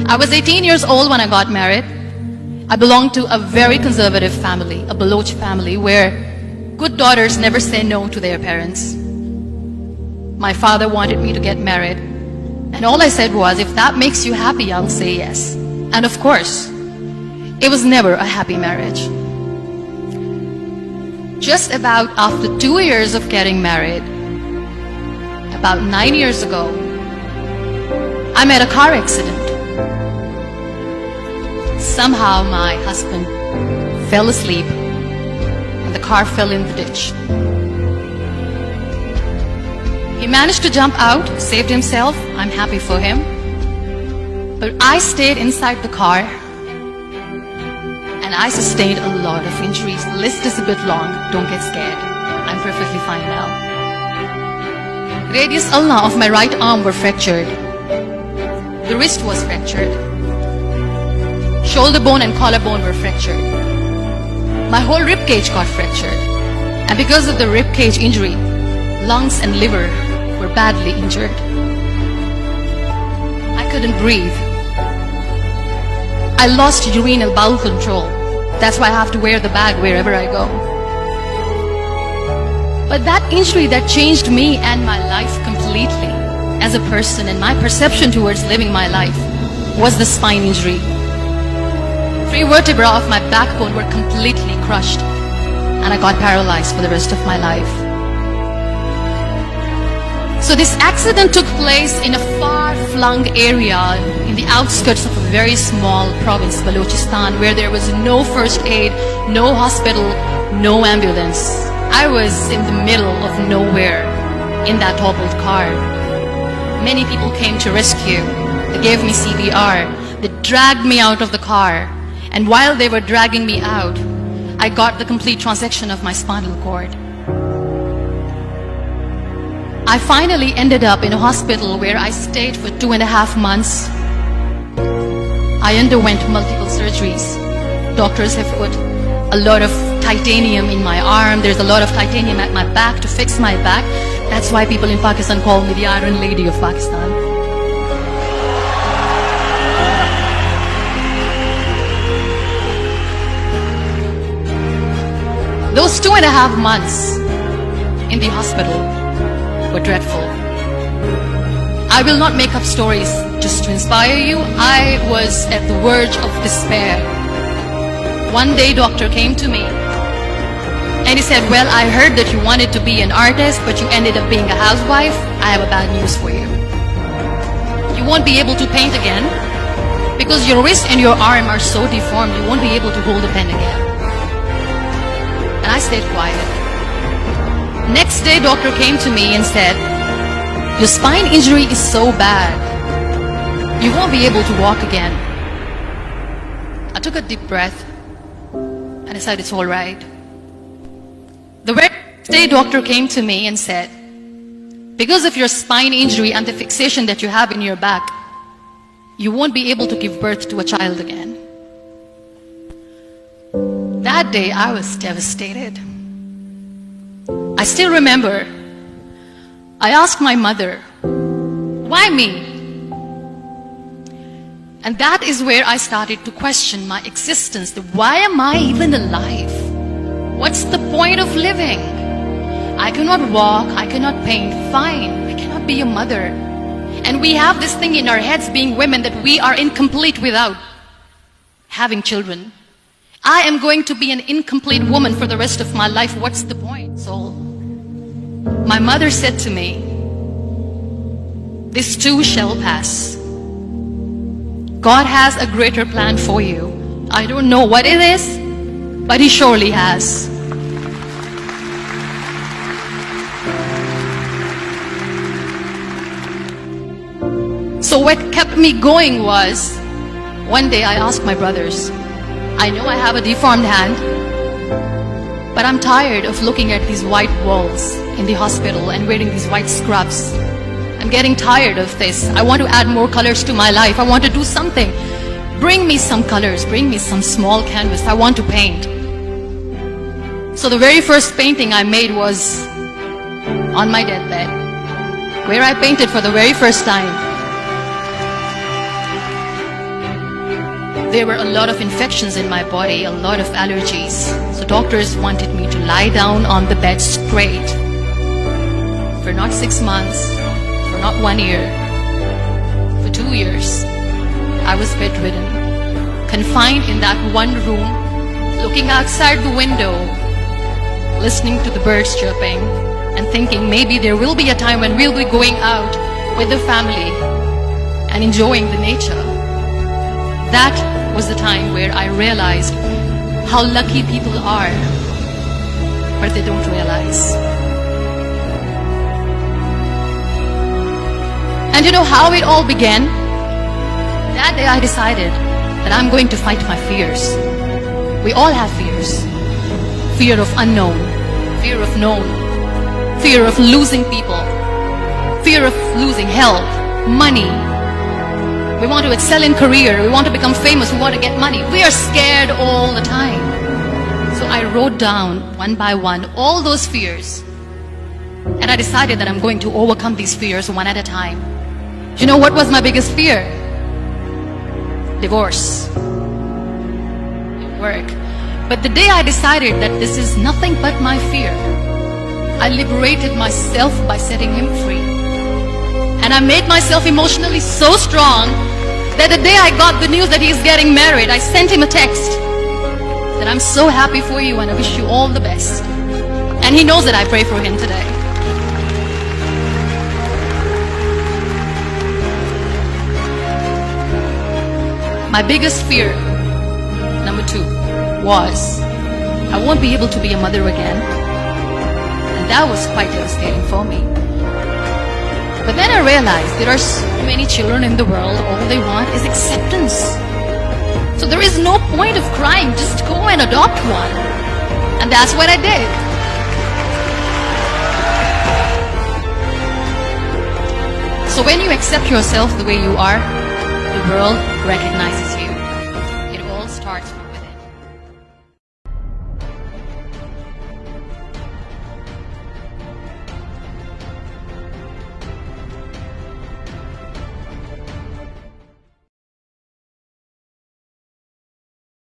I was 18 years old when I got married. I belonged to a very conservative family, a Baloch family, where good daughters never say no to their parents. My father wanted me to get married, and all I said was, if that makes you happy, I'll say yes. And of course, it was never a happy marriage. Just about after 2 years of getting married, about 9 years ago, I met a car accident. Somehow my husband fell asleep and the car fell in the ditch. He managed to jump out, saved himself. I'm happy for him. But I stayed inside the car and I sustained a lot of injuries. The list is a bit long. Don't get scared. I'm perfectly fine now. Radius ulna of my right arm were fractured. The wrist was fractured. Shoulder bone and collarbone were fractured. My whole rib cage got fractured. And because of the rib cage injury, lungs and liver were badly injured. I couldn't breathe. I lost urinary bowel control. That's why I have to wear the bag wherever I go. But that injury that changed me and my life completely as a person, and my perception towards living my life, was the spine injury. 3 vertebrae of my backbone were completely crushed, and I got paralyzed for the rest of my life. So this accident took place in a far-flung area in the outskirts of a very small province, Balochistan, where there was no first aid, no hospital, no ambulance. I was in the middle of nowhere in that toppled car. Many people came to rescue. They gave me CPR. They dragged me out of the car. And while they were dragging me out, I got the complete transection of my spinal cord. I finally ended up in a hospital where I stayed for 2.5 months. I underwent multiple surgeries. Doctors have put a lot of titanium in my arm. There's a lot of titanium at my back to fix my back. That's why people in Pakistan call me the Iron Lady of Pakistan. Those 2.5 months in the hospital were dreadful. I will not make up stories just to inspire you. I was at the verge of despair. One day, doctor came to me and he said, well, I heard that you wanted to be an artist, but you ended up being a housewife. I have a bad news for you. You won't be able to paint again because your wrist and your arm are so deformed, you won't be able to hold a pen again. And I stayed quiet. Next day, doctor came to me and said, your spine injury is so bad, you won't be able to walk again. I took a deep breath and I said, it's all right. The very next day, doctor came to me and said, because of your spine injury and the fixation that you have in your back, you won't be able to give birth to a child again. That day, I was devastated. I still remember, I asked my mother, why me? And that is where I started to question my existence. Why am I even alive? What's the point of living? I cannot walk, I cannot paint, fine, I cannot be a mother. And we have this thing in our heads, being women, that we are incomplete without having children. I am going to be an incomplete woman for the rest of my life. What's the point? So my mother said to me, this too shall pass. God has a greater plan for you. I don't know what it is, but He surely has. So what kept me going was, one day I asked my brothers, I know I have a deformed hand, but I'm tired of looking at these white walls in the hospital and wearing these white scrubs. I'm getting tired of this. I want to add more colors to my life. I want to do something. Bring me some colors. Bring me some small canvas. I want to paint. So the very first painting I made was on my deathbed, where I painted for the very first time. There were a lot of infections in my body, a lot of allergies. So doctors wanted me to lie down on the bed straight for not 6 months, for not 1 year, for 2 years. I was bedridden, confined in that one room, looking outside the window, listening to the birds chirping, and thinking maybe there will be a time when we'll be going out with the family and enjoying the nature. That was the time where I realized how lucky people are, but they don't realize. And you know how it all began? That day I decided that I'm going to fight my fears. We all have fears. Fear of unknown, fear of known, fear of losing people, fear of losing health, money. We want to excel in career, we want to become famous, we want to get money. We are scared all the time. So I wrote down one by one all those fears. And I decided that I'm going to overcome these fears one at a time. You know what was my biggest fear? Divorce. Work. But the day I decided that this is nothing but my fear, I liberated myself by setting him free. And I made myself emotionally so strong that the day I got the news that he's getting married, I sent him a text that I'm so happy for you and I wish you all the best. And he knows that I pray for him today. My biggest fear, number 2, was I won't be able to be a mother again. And that was quite devastating for me. But then I realized there are so many children in the world, all they want is acceptance. So there is no point of crying, just go and adopt one. And that's what I did. So when you accept yourself the way you are, the world recognizes you. It all starts